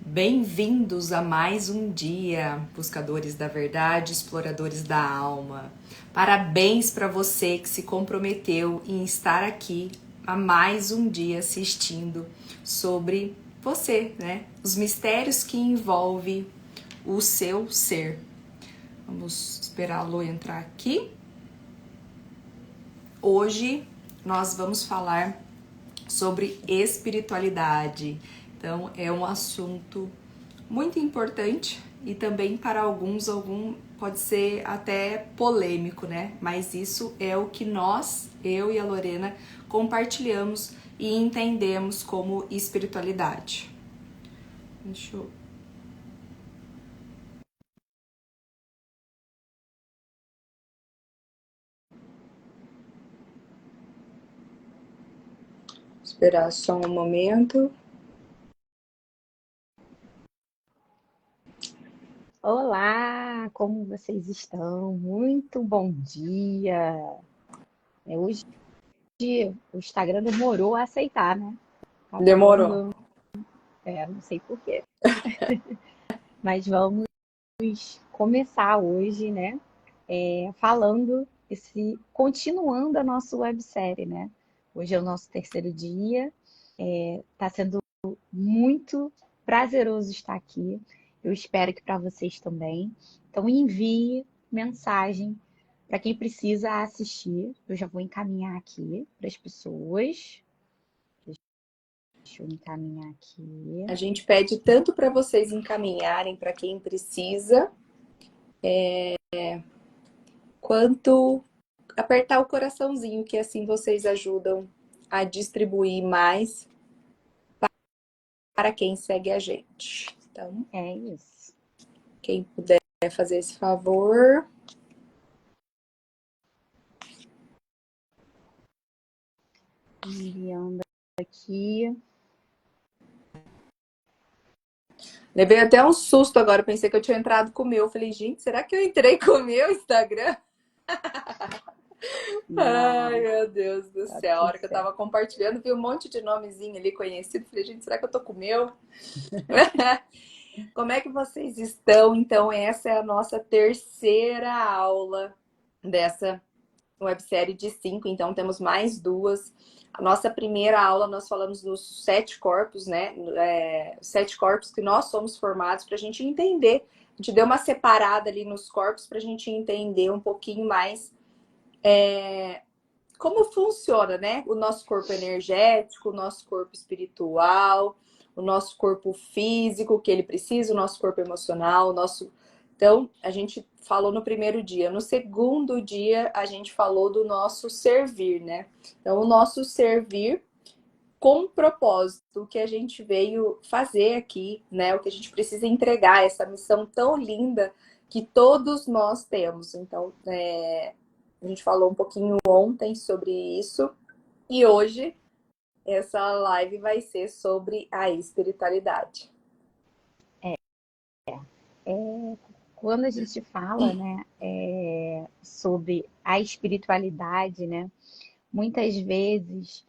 Bem-vindos a mais um dia, buscadores da verdade, exploradores da alma. Parabéns para você que se comprometeu em estar aqui a mais um dia assistindo sobre você, né? Os mistérios que envolvem o seu ser. Vamos esperar a Lu entrar aqui. Hoje nós vamos falar sobre espiritualidade. Então, é um assunto muito importante e também para alguns pode ser até polêmico, né? Mas isso é o que nós, eu e a Lorena, compartilhamos e entendemos como espiritualidade. Deixa eu... Esperar só um momento. Olá, como vocês estão? Muito bom dia. Hoje o Instagram demorou a aceitar, né? Tá Demorou. falando, não sei por quê. Mas vamos começar hoje, né? Falando continuando a nossa websérie, né? Hoje é o nosso terceiro dia. Tá sendo muito prazeroso estar aqui. Eu espero que para vocês também. Então envie mensagem para quem precisa assistir. Eu já vou encaminhar aqui para as pessoas. Deixa eu encaminhar aqui. A gente pede tanto para vocês encaminharem para quem precisa, quanto apertar o coraçãozinho, que assim vocês ajudam a distribuir mais para quem segue a gente. Então, É isso. quem puder fazer esse favor. Enviando aqui. Levei até um susto agora, pensei que eu tinha entrado com o meu. Falei, gente, será que eu entrei com o meu Instagram? Ai, Não, meu Deus do tá céu. A tudo hora que eu certo. tava compartilhando, vi um monte de nomezinho ali conhecido. Falei, gente, será que eu tô com o meu? Como é que vocês estão? Então, essa é a nossa terceira aula dessa websérie de 5, então temos mais duas. A nossa primeira aula nós falamos dos 7 corpos, né? 7 corpos que nós somos formados para a gente entender. A gente deu uma separada ali nos corpos para a gente entender um pouquinho mais como funciona, né? O nosso corpo energético, o nosso corpo espiritual, o nosso corpo físico, que ele precisa, o nosso corpo emocional, o nosso. Então, a gente falou no primeiro dia. No segundo dia, a gente falou do nosso servir, né? Então, o nosso servir com propósito, o que a gente veio fazer aqui, né? O que a gente precisa entregar, essa missão tão linda que todos nós temos. Então, a gente falou um pouquinho ontem sobre isso e hoje essa live vai ser sobre a espiritualidade. Quando a gente fala, né, sobre a espiritualidade, né, muitas vezes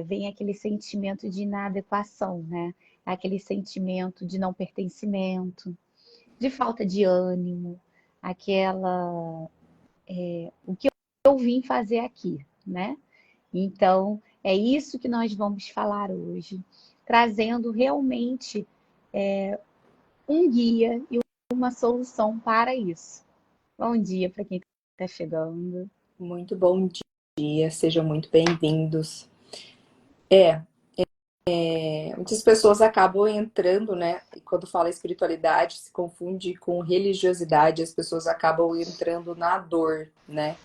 vem aquele sentimento de inadequação, né? Aquele sentimento de não pertencimento, de falta de ânimo, aquela o que eu vim fazer aqui, né? Então, é isso que nós vamos falar hoje, trazendo realmente um guia e uma solução para isso. Bom dia para quem está chegando. Muito bom dia, sejam muito bem-vindos. Muitas pessoas acabam entrando, né? E quando fala espiritualidade, se confunde com religiosidade, as pessoas acabam entrando na dor, né?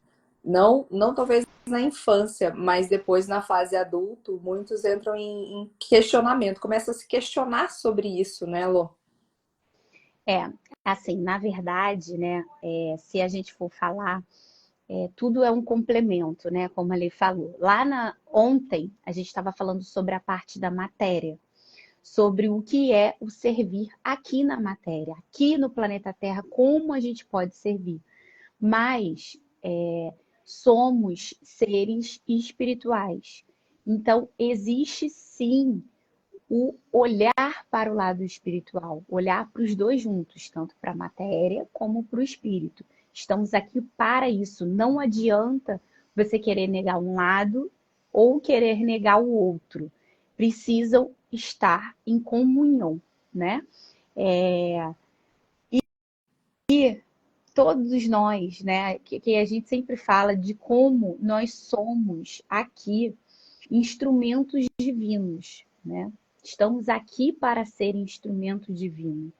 Não talvez na infância, mas depois na fase adulto, muitos entram em questionamento, começam a se questionar sobre isso, né, Lô? Assim, na verdade, né, se a gente for falar, tudo é um complemento, né, como ele falou. Ontem, a gente estava falando sobre a parte da matéria, sobre o que é o servir aqui na matéria, aqui no planeta Terra, como a gente pode servir. Mas somos seres espirituais. Então, existe sim o olhar para o lado espiritual, olhar para os dois juntos, tanto para a matéria como para o espírito. Estamos aqui para isso. Não adianta você querer negar um lado ou querer negar o outro. Precisam estar em comunhão, né? E todos nós, né? Que a gente sempre fala de como nós somos aqui instrumentos divinos, né? Estamos aqui para ser instrumento divino.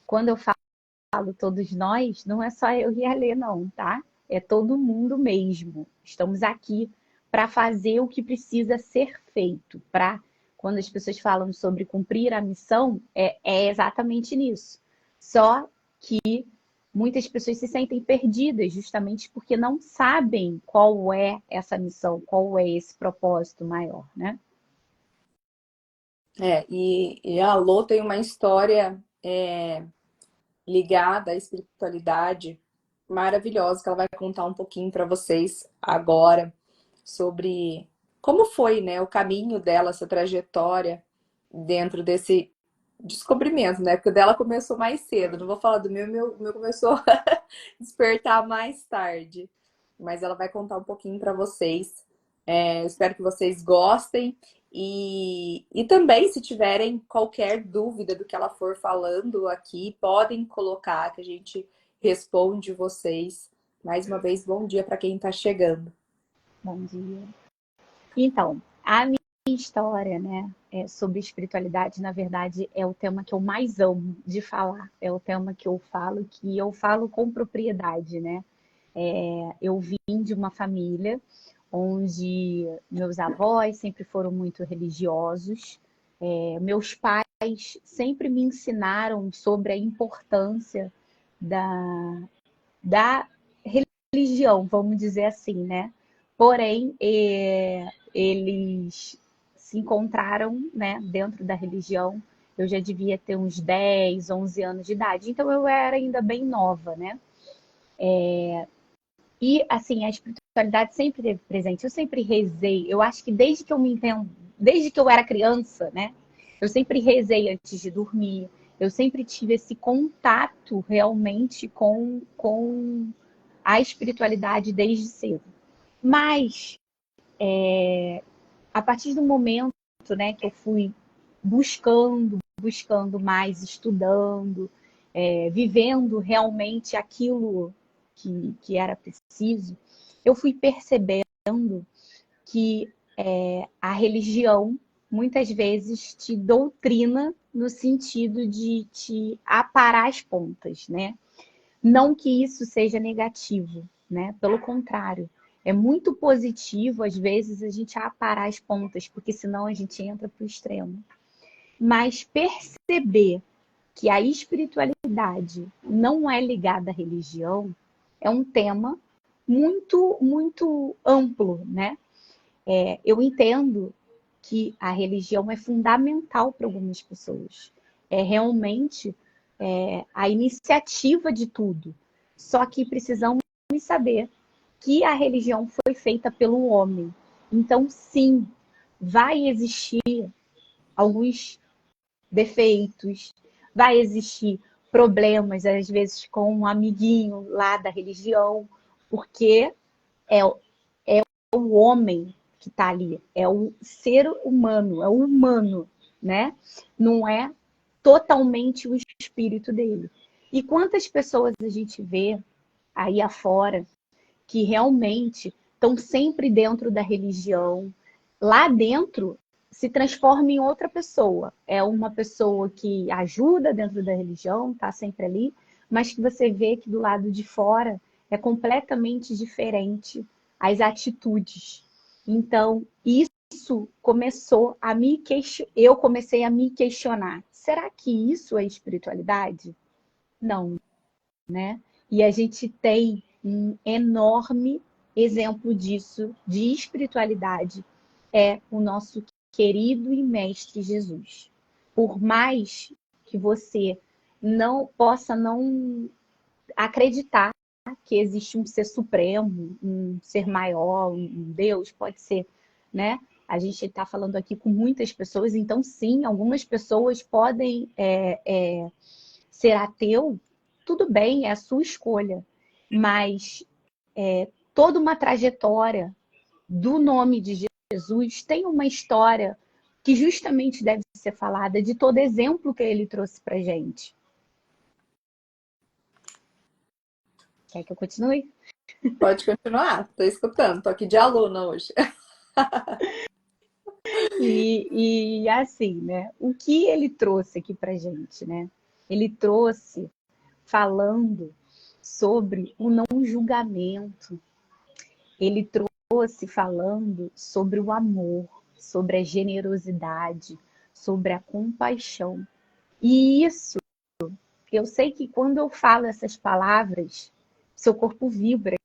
Quando eu falo todos nós, não é só eu e a Lê, não, tá? É todo mundo mesmo. Estamos aqui para fazer o que precisa ser feito. Para quando as pessoas falam sobre cumprir a missão, é exatamente nisso. Só que muitas pessoas se sentem perdidas justamente porque não sabem qual é essa missão, qual é esse propósito maior, né? E a Lô tem uma história ligada à espiritualidade maravilhosa, que ela vai contar um pouquinho para vocês agora sobre como foi, né, o caminho dela, essa trajetória dentro desse descobrimento, né? Porque o dela começou mais cedo. Não vou falar do meu, o meu começou a despertar mais tarde. Mas ela vai contar um pouquinho para vocês. Eu espero que vocês gostem. E também, se tiverem qualquer dúvida do que ela for falando aqui, podem colocar que a gente responde vocês. Mais uma vez, bom dia para quem está chegando. Bom dia. Então, a minha história, né, sobre espiritualidade, na verdade, é o tema que eu mais amo de falar. É o tema que eu falo com propriedade, né? Eu vim de uma família onde meus avós sempre foram muito religiosos. Meus pais sempre me ensinaram sobre a importância da religião, vamos dizer assim, né? Porém, eles se encontraram, né, dentro da religião. Eu já devia ter uns 10, 11 anos de idade, então eu era ainda bem nova, né? E, assim, a espiritualidade sempre esteve presente. Eu sempre rezei. Eu acho que desde que eu me entendo, desde que eu era criança, né? Eu sempre rezei antes de dormir. Eu sempre tive esse contato realmente com a espiritualidade desde cedo. Mas, a partir do momento, né, que eu fui buscando mais, estudando, vivendo realmente aquilo que era preciso, eu fui percebendo que a religião muitas vezes te doutrina no sentido de te aparar as pontas, né? Não que isso seja negativo, né? Pelo contrário, é muito positivo, às vezes, a gente aparar as pontas, porque senão a gente entra para o extremo. Mas perceber que a espiritualidade não é ligada à religião é um tema muito, muito amplo, né? Eu entendo que a religião é fundamental para algumas pessoas. É realmente a iniciativa de tudo. Só que precisamos saber que a religião foi feita pelo homem. Então, sim, vai existir alguns defeitos, vai existir problemas, às vezes, com um amiguinho lá da religião, porque é, é o homem que está ali, é o ser humano, é o humano, né? Não é totalmente o espírito dele. E quantas pessoas a gente vê aí afora que realmente estão sempre dentro da religião, lá dentro se transforma em outra pessoa. É uma pessoa que ajuda dentro da religião, está sempre ali, mas que você vê que do lado de fora é completamente diferente as atitudes. Então, isso começou a me questionar. Eu comecei a me questionar. Será que isso é espiritualidade? Não, né? E a gente tem um enorme exemplo disso, de espiritualidade, é o nosso querido e mestre Jesus. Por mais que você não possa não acreditar que existe um ser supremo, um ser maior, um Deus, pode ser, né? A gente está falando aqui com muitas pessoas, então sim, algumas pessoas podem ser ateu, tudo bem, é a sua escolha, mas toda uma trajetória do nome de Jesus tem uma história que justamente deve ser falada, de todo exemplo que ele trouxe para gente. Quer que eu continue? Pode continuar, tô escutando, tô aqui de aluna hoje. E assim, né? O que ele trouxe aqui para gente, né? Ele trouxe falando sobre o não julgamento. Ele trouxe falando sobre o amor, sobre a generosidade, sobre a compaixão. E isso, eu sei que quando eu falo essas palavras, seu corpo vibra,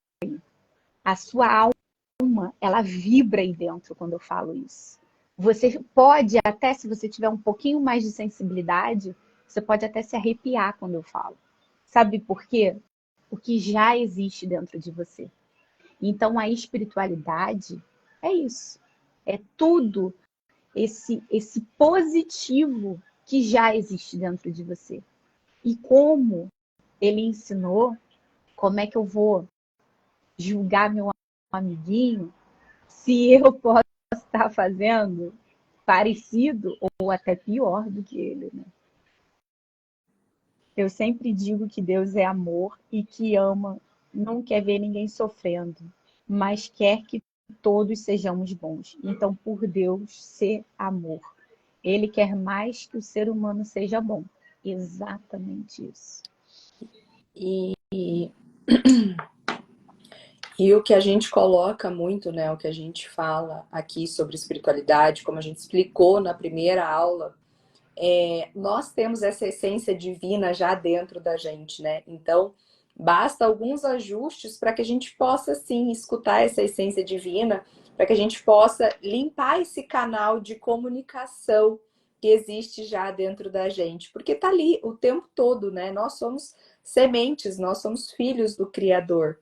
a sua alma, ela vibra aí dentro quando eu falo isso. Você pode até, se você tiver um pouquinho mais de sensibilidade, você pode até se arrepiar quando eu falo. Sabe por quê? Porque já existe dentro de você. Então, a espiritualidade é isso. É tudo esse positivo que já existe dentro de você. E como ele ensinou, como é que eu vou julgar meu amiguinho se eu posso estar fazendo parecido ou até pior do que ele, né? Eu sempre digo que Deus é amor e que ama, não quer ver ninguém sofrendo, mas quer que todos sejamos bons. Então, por Deus ser amor, ele quer mais que o ser humano seja bom. Exatamente isso. E, e o que a gente coloca muito, né? O que a gente fala aqui sobre espiritualidade, como a gente explicou na primeira aula, nós temos essa essência divina já dentro da gente, né? Então, basta alguns ajustes para que a gente possa, sim, escutar essa essência divina, para que a gente possa limpar esse canal de comunicação que existe já dentro da gente, porque tá ali o tempo todo, né? Nós somos sementes, nós somos filhos do Criador.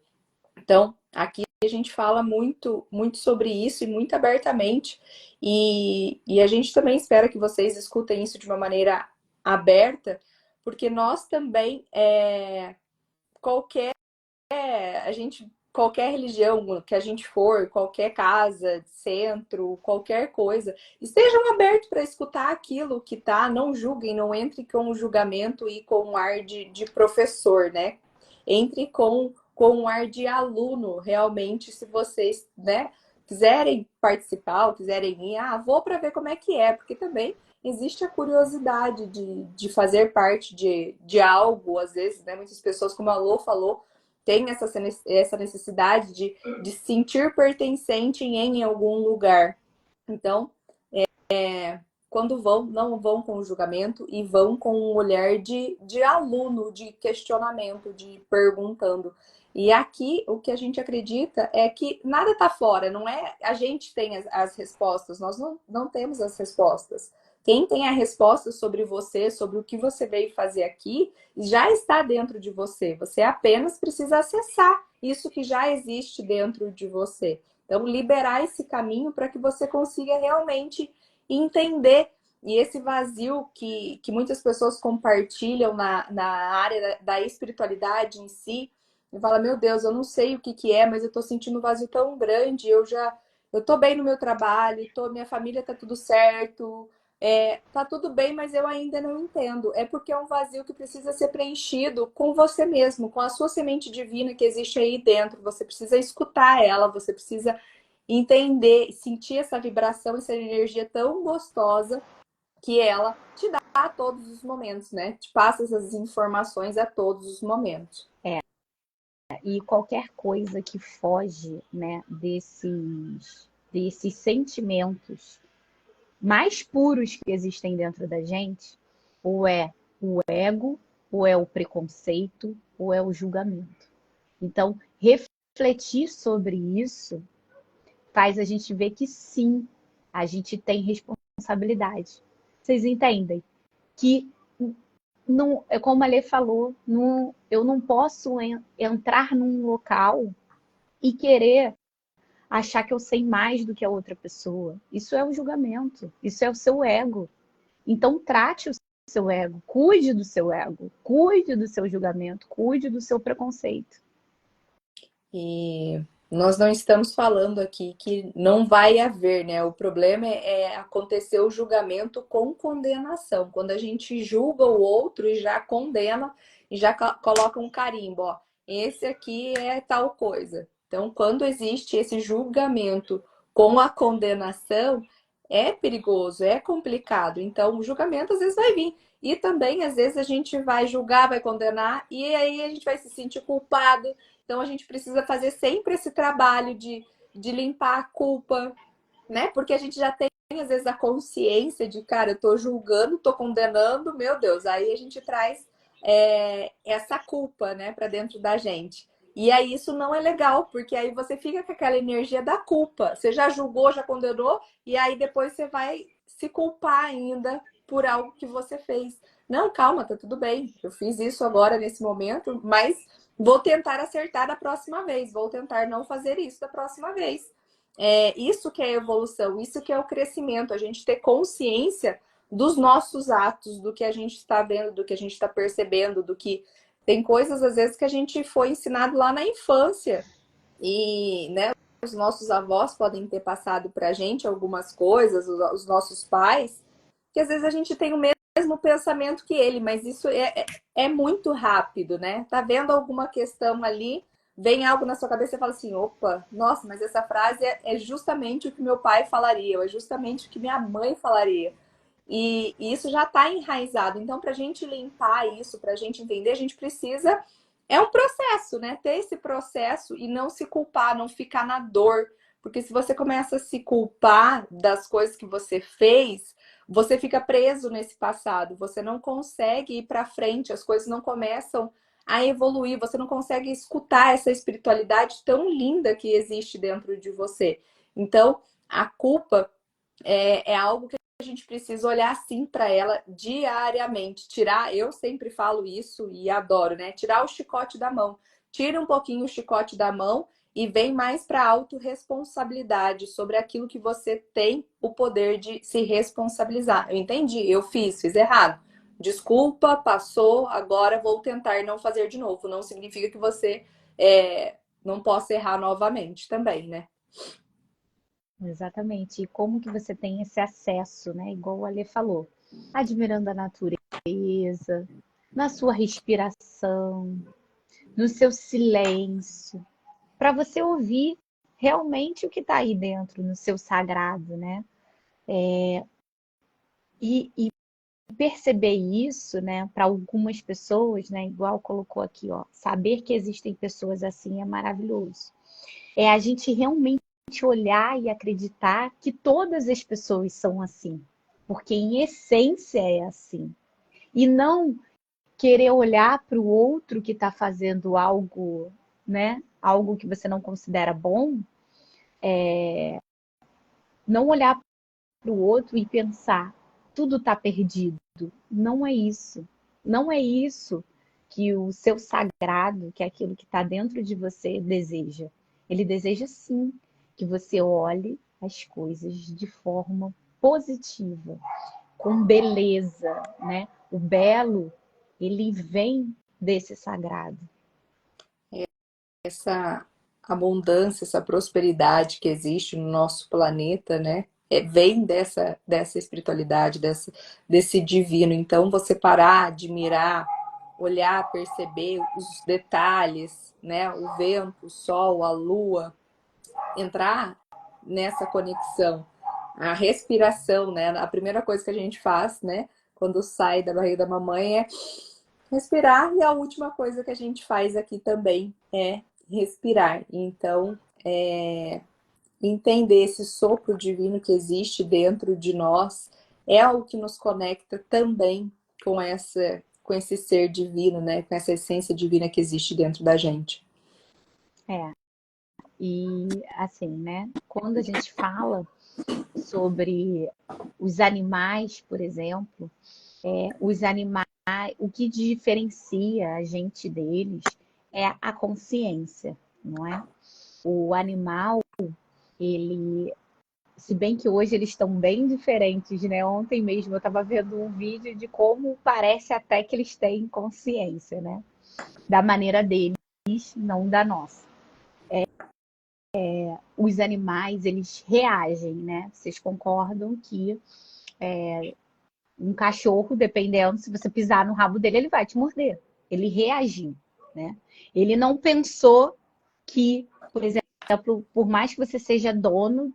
Então, aqui a gente fala muito, muito sobre isso e muito abertamente. E a gente também espera que vocês escutem isso de uma maneira aberta, porque nós também, qualquer, qualquer religião que a gente for, qualquer casa, centro, qualquer coisa, estejam abertos para escutar aquilo que tá, não julguem, não entre com o julgamento e com um ar de professor, né? Entre com um ar de aluno, realmente, se vocês, né, quiserem participar ou quiserem ir, vou para ver como é que é, porque também existe a curiosidade de fazer parte de algo, às vezes, né, muitas pessoas, como a Lô falou, têm essa necessidade de sentir pertencente em algum lugar. Então, quando vão, não vão com julgamento e vão com um olhar de aluno, de questionamento, de perguntando. E aqui o que a gente acredita é que nada está fora, não é a gente tem as respostas, nós não temos as respostas. Quem tem a resposta sobre você, sobre o que você veio fazer aqui, já está dentro de você. Você apenas precisa acessar isso que já existe dentro de você. Então, liberar esse caminho para que você consiga realmente entender. E esse vazio que muitas pessoas compartilham na área da espiritualidade em si, e fala, meu Deus, eu não sei o que é, mas eu tô sentindo um vazio tão grande, eu tô bem no meu trabalho, minha família tá tudo certo, tá tudo bem, mas eu ainda não entendo. É porque é um vazio que precisa ser preenchido com você mesmo, com a sua semente divina que existe aí dentro. Você precisa escutar ela, você precisa entender, sentir essa vibração, essa energia tão gostosa que ela te dá a todos os momentos, né? Te passa essas informações a todos os momentos. E qualquer coisa que foge, né, desses sentimentos mais puros que existem dentro da gente, ou é o ego, ou é o preconceito, ou é o julgamento. Então, refletir sobre isso faz a gente ver que sim, a gente tem responsabilidade. Vocês entendem? Que não, é como a Lê falou, eu não posso entrar num local e querer achar que eu sei mais do que a outra pessoa. Isso é o julgamento, isso é o seu ego. Então, trate o seu ego, cuide do seu julgamento, cuide do seu preconceito. E nós não estamos falando aqui que não vai haver, né? O problema é acontecer o julgamento com condenação. Quando a gente julga o outro e já condena e já coloca um carimbo, ó, esse aqui é tal coisa. Então, quando existe esse julgamento com a condenação, é perigoso, é complicado. Então, o julgamento às vezes vai vir. E também, às vezes, a gente vai julgar, vai condenar, e aí a gente vai se sentir culpado. Então a gente precisa fazer sempre esse trabalho de limpar a culpa, né? Porque a gente já tem, às vezes, a consciência de, cara, eu tô julgando, tô condenando, meu Deus. Aí a gente traz essa culpa, né, para dentro da gente. E aí isso não é legal, porque aí você fica com aquela energia da culpa. Você já julgou, já condenou, e aí depois você vai se culpar ainda por algo que você fez. Não, calma, tá tudo bem. Eu fiz isso agora nesse momento, mas vou tentar acertar da próxima vez. Vou tentar não fazer isso da próxima vez. Isso que é evolução, isso que é o crescimento. A gente ter consciência dos nossos atos, do que a gente está vendo, do que a gente está percebendo, do que tem coisas às vezes que a gente foi ensinado lá na infância e, né, os nossos avós podem ter passado para a gente algumas coisas, os nossos pais, que às vezes a gente tem o mesmo pensamento que ele, mas isso é muito rápido, né? Tá vendo alguma questão ali, vem algo na sua cabeça e fala assim, opa, nossa, mas essa frase é justamente o que meu pai falaria, ou é justamente o que minha mãe falaria. E isso já está enraizado. Então, para a gente limpar isso, para a gente entender, a gente precisa. É um processo, né? Ter esse processo e não se culpar, não ficar na dor. Porque se você começa a se culpar das coisas que você fez, você fica preso nesse passado. Você não consegue ir para frente, as coisas não começam a evoluir. Você não consegue escutar essa espiritualidade tão linda que existe dentro de você. Então, a culpa é algo que a gente precisa olhar assim para ela diariamente. Tirar, eu sempre falo isso e adoro, né? Tirar o chicote da mão. Tira um pouquinho o chicote da mão e vem mais para a autorresponsabilidade sobre aquilo que você tem o poder de se responsabilizar. Eu entendi, eu fiz errado. Desculpa, passou, agora vou tentar não fazer de novo. Não significa que você não possa errar novamente também, né? Exatamente. E como que você tem esse acesso, né? Igual o Ale falou, admirando a natureza, na sua respiração, no seu silêncio, para você ouvir realmente o que está aí dentro, no seu sagrado, né? E perceber isso, né, para algumas pessoas, né, igual colocou aqui, ó, saber que existem pessoas assim é maravilhoso. É a gente realmente olhar e acreditar que todas as pessoas são assim, porque em essência é assim. E não querer olhar para o outro que está fazendo algo, né, algo que você não considera bom, não olhar para o outro e pensar, tudo está perdido. Não é isso. Não é isso que o seu sagrado, que é aquilo que está dentro de você, deseja. Ele deseja sim que você olhe as coisas de forma positiva, com beleza, né? O belo, ele vem desse sagrado. Essa abundância, essa prosperidade que existe no nosso planeta, né? Vem dessa espiritualidade, desse divino. Então, você parar, admirar, olhar, perceber os detalhes, né? O vento, o sol, a lua, entrar nessa conexão, a respiração, né? A primeira coisa que a gente faz, né? Quando sai da barriga da mamãe é respirar, e a última coisa que a gente faz aqui também é respirar. Então, entender esse sopro divino que existe dentro de nós é algo que nos conecta também com esse ser divino, né? Com essa essência divina que existe dentro da gente. É. E assim, né? Quando a gente fala sobre os animais, por exemplo, os animais, o que diferencia a gente deles é a consciência, não é? O animal, ele, se bem que hoje eles estão bem diferentes, né? Ontem mesmo eu estava vendo um vídeo de como parece até que eles têm consciência, né? Da maneira deles, não da nossa. Os animais, eles reagem, né? Vocês concordam que um cachorro, dependendo, se você pisar no rabo dele, ele vai te morder. Ele reagiu, né? Ele não pensou que, por exemplo, por mais que você seja dono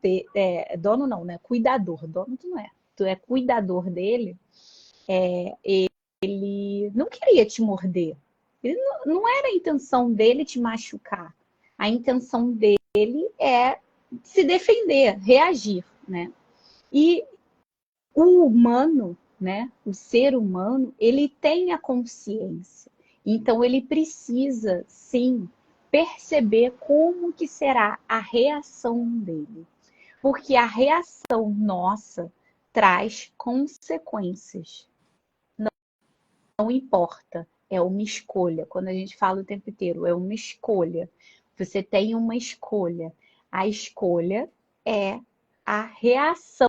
dono não, né? Cuidador. Dono tu não é. Tu é cuidador dele, ele não queria te morder. Ele não era a intenção dele te machucar. A intenção dele é se defender, reagir, né? E o humano, né, o ser humano, ele tem a consciência. Então ele precisa, sim, perceber como que será a reação dele. Porque a reação nossa traz consequências. Não importa, é uma escolha. Quando a gente fala o tempo inteiro, é uma escolha. Você tem uma escolha. A escolha é a reação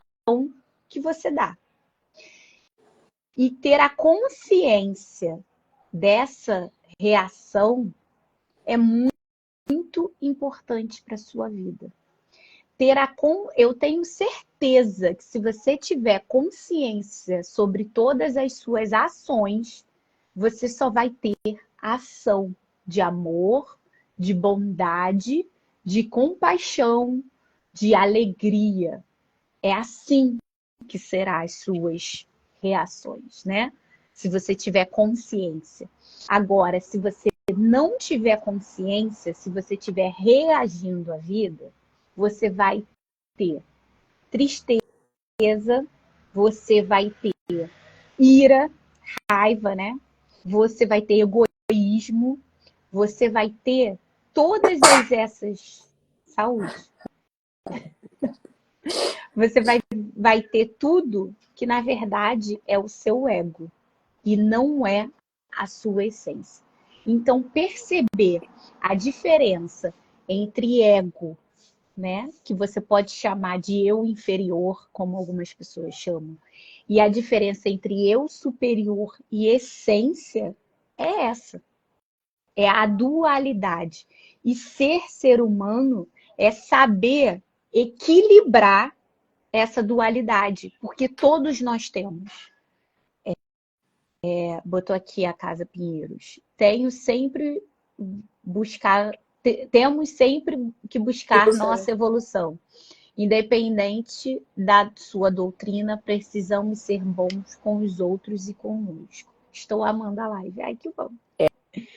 que você dá. E ter a consciência dessa reação é muito importante para a sua vida. Eu tenho certeza que se você tiver consciência sobre todas as suas ações, você só vai ter ação de amor, de bondade, de compaixão, de alegria. É assim que serão as suas reações, né? Se você tiver consciência. Agora, se você não tiver consciência, se você estiver reagindo à vida, você vai ter tristeza, você vai ter ira, raiva, né? Você vai ter egoísmo, você vai ter todas essas saúde. Você vai ter tudo que, na verdade, é o seu ego e não é a sua essência. Então, perceber a diferença entre ego, né, que você pode chamar de eu inferior, como algumas pessoas chamam, e a diferença entre eu superior e essência é essa. É a dualidade. E ser humano é saber equilibrar essa dualidade, porque todos nós temos. Botou aqui a Casa Pinheiros. Temos sempre que buscar nossa evolução. Independente da sua doutrina, precisamos ser bons com os outros e conosco. Estou amando a live. Ai, que bom.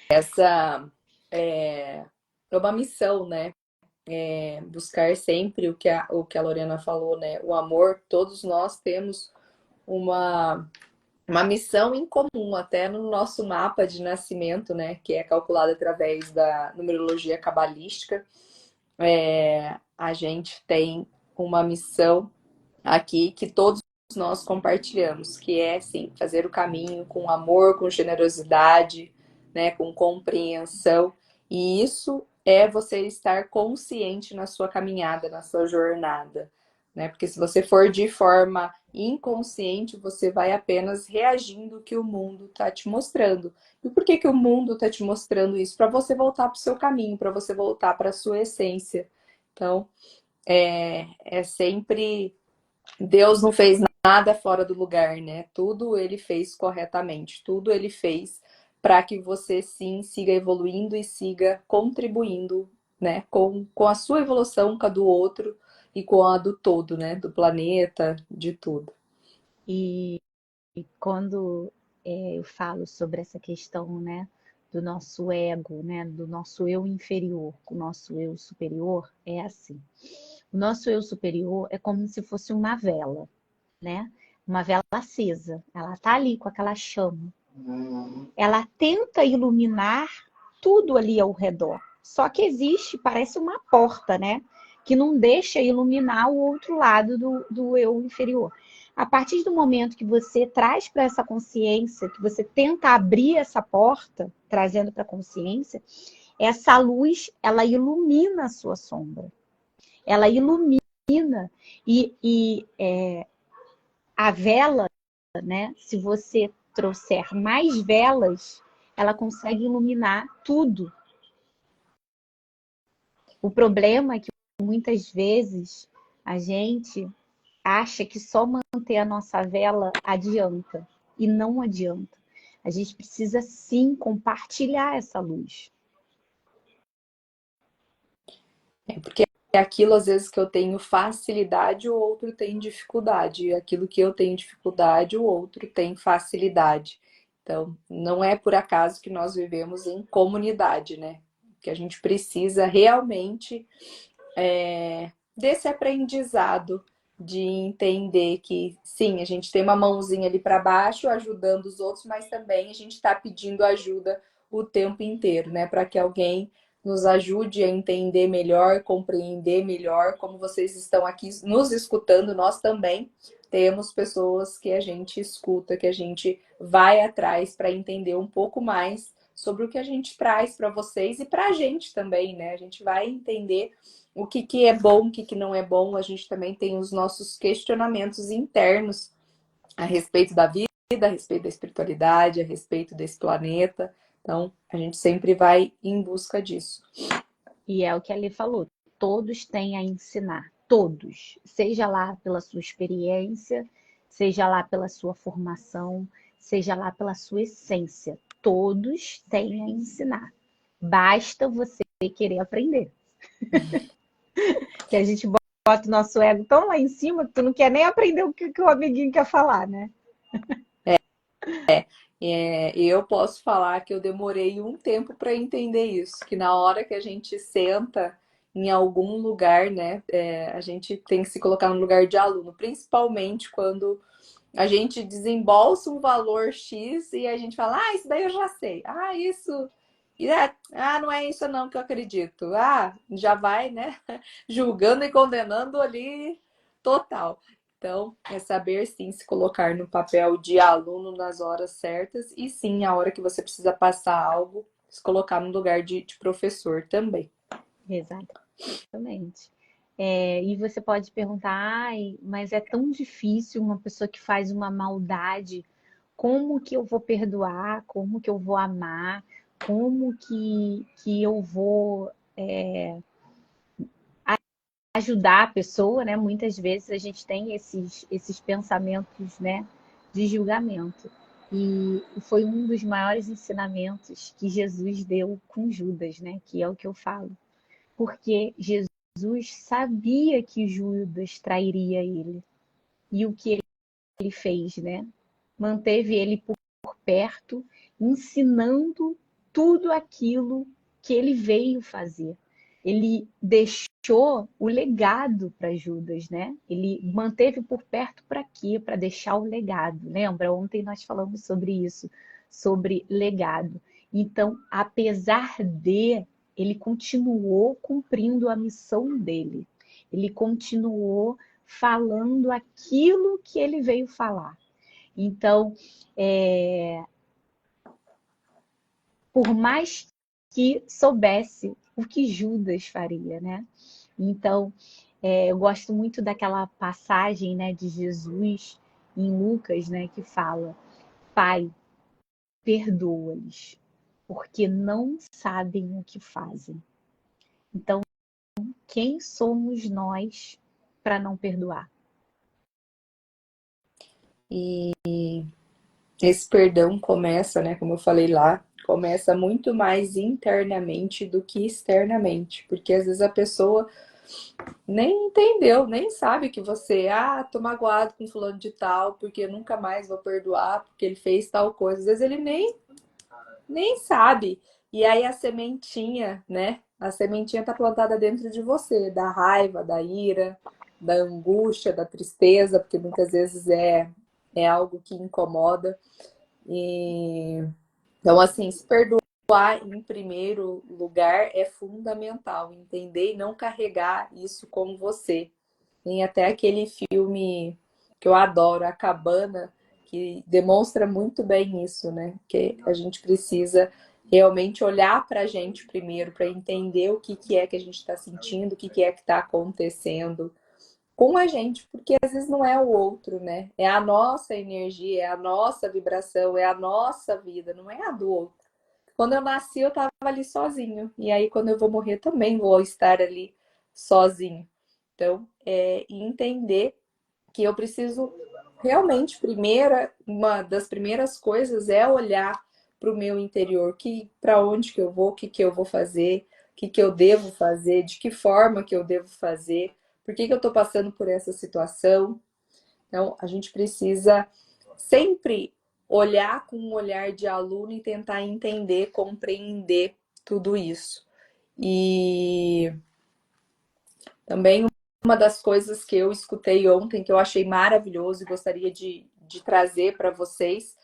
Essa é uma missão, né? Buscar sempre o que a Lorena falou, né? O amor, todos nós temos uma missão em comum, até no nosso mapa de nascimento, né? Que é calculado através da numerologia cabalística. A gente tem uma missão aqui que todos nós compartilhamos, que é, sim, fazer o caminho com amor, com generosidade, né, com compreensão. E isso é você estar consciente na sua caminhada, na sua jornada, né? Porque se você for de forma inconsciente, você vai apenas reagindo ao que o mundo está te mostrando. E por que que o mundo está te mostrando isso? Para você voltar para o seu caminho, para você voltar para a sua essência. Então, é sempre Deus não fez nada fora do lugar, né? Tudo ele fez corretamente, tudo ele fez para que você sim siga evoluindo e siga contribuindo, né? Com a sua evolução, com a do outro e com a do todo, né? Do planeta, de tudo. E quando eu falo sobre essa questão, né, do nosso ego, né, do nosso eu inferior, com o nosso eu superior, é assim. O nosso eu superior é como se fosse uma vela, né? Uma vela acesa. Ela tá ali com aquela chama. Ela tenta iluminar tudo ali ao redor. Só que existe, parece uma porta, né? Que não deixa iluminar o outro lado do eu inferior. A partir do momento que você traz para essa consciência, que você tenta abrir essa porta, trazendo para a consciência, essa luz, ela ilumina a sua sombra. ela ilumina. A vela, né? Se você trouxer mais velas, ela consegue iluminar tudo. O problema é que muitas vezes a gente acha que só manter a nossa vela adianta, e não adianta. A gente precisa sim compartilhar essa luz. Porque é aquilo, às vezes, que eu tenho facilidade, o outro tem dificuldade. E aquilo que eu tenho dificuldade, o outro tem facilidade. Então, não é por acaso que nós vivemos em comunidade, né? Que a gente precisa realmente desse aprendizado de entender que, sim, a gente tem uma mãozinha ali para baixo ajudando os outros, mas também a gente está pedindo ajuda o tempo inteiro, né? Para que alguém nos ajude a entender melhor, compreender melhor, como vocês estão aqui nos escutando, nós também temos pessoas que a gente escuta, que a gente vai atrás para entender um pouco mais sobre o que a gente traz para vocês e para a gente também, né? A gente vai entender o que é bom, o que não é bom. A gente também tem os nossos questionamentos internos a respeito da vida, a respeito da espiritualidade, a respeito desse planeta. Então, a gente sempre vai em busca disso. E é o que ele falou, todos têm a ensinar, todos, seja lá pela sua experiência, seja lá pela sua formação, seja lá pela sua essência, todos têm a ensinar. Basta você querer aprender. Que a gente bota o nosso ego tão lá em cima que tu não quer nem aprender o que o amiguinho quer falar, né? Eu posso falar que eu demorei um tempo para entender isso, que na hora que a gente senta em algum lugar, né, a gente tem que se colocar no lugar de aluno, principalmente quando a gente desembolsa um valor X e a gente fala, isso daí eu já sei, isso, não é isso não que eu acredito, já vai, né, julgando e condenando ali total. Então, é saber sim se colocar no papel de aluno nas horas certas e sim, a hora que você precisa passar algo, se colocar no lugar de professor também. Exatamente. E você pode perguntar, mas é tão difícil uma pessoa que faz uma maldade, como que eu vou perdoar? Como que eu vou amar? Como que eu vou ajudar a pessoa, né? Muitas vezes a gente tem esses pensamentos, né, de julgamento. E foi um dos maiores ensinamentos que Jesus deu com Judas, né? Que é o que eu falo. Porque Jesus sabia que Judas trairia ele. E o que ele fez, né? Manteve ele por perto, ensinando tudo aquilo que ele veio fazer. Ele deixou o legado para Judas, né? Ele manteve por perto para quê? Para deixar o legado. Lembra? Ontem nós falamos sobre isso, sobre legado. Então, apesar de, ele continuou cumprindo a missão dele. Ele continuou falando aquilo que ele veio falar. Então, por mais que soubesse o que Judas faria, né? Então, eu gosto muito daquela passagem, né, de Jesus em Lucas, né, que fala: Pai, perdoa-lhes, porque não sabem o que fazem. Então, quem somos nós para não perdoar? E esse perdão começa, né, como eu falei lá, começa muito mais internamente do que externamente, porque às vezes a pessoa nem entendeu, nem sabe que você, tô magoado com fulano de tal, porque eu nunca mais vou perdoar, porque ele fez tal coisa. Às vezes ele nem sabe. E aí a sementinha, né? A sementinha tá plantada dentro de você, da raiva, da ira, da angústia, da tristeza, porque muitas vezes é algo que incomoda. E então, assim, se perdoar em primeiro lugar é fundamental, entender e não carregar isso com você. Tem até aquele filme que eu adoro, A Cabana, que demonstra muito bem isso, né? Que a gente precisa realmente olhar para a gente primeiro, para entender o que, que é que a gente está sentindo, o que, que é que está acontecendo com a gente, porque às vezes não é o outro, né? É a nossa energia, é a nossa vibração, é a nossa vida, não é a do outro. Quando eu nasci, eu estava ali sozinho. E aí, quando eu vou morrer, também vou estar ali sozinho. Então, entender que eu preciso realmente, uma das primeiras coisas é olhar para o meu interior, que para onde que eu vou, o que que eu vou fazer, o que que eu devo fazer, de que forma que eu devo fazer, por que que eu estou passando por essa situação. Então, a gente precisa sempre olhar com um olhar de aluno e tentar entender, compreender tudo isso. E também uma das coisas que eu escutei ontem, que eu achei maravilhoso e gostaria de trazer para vocês,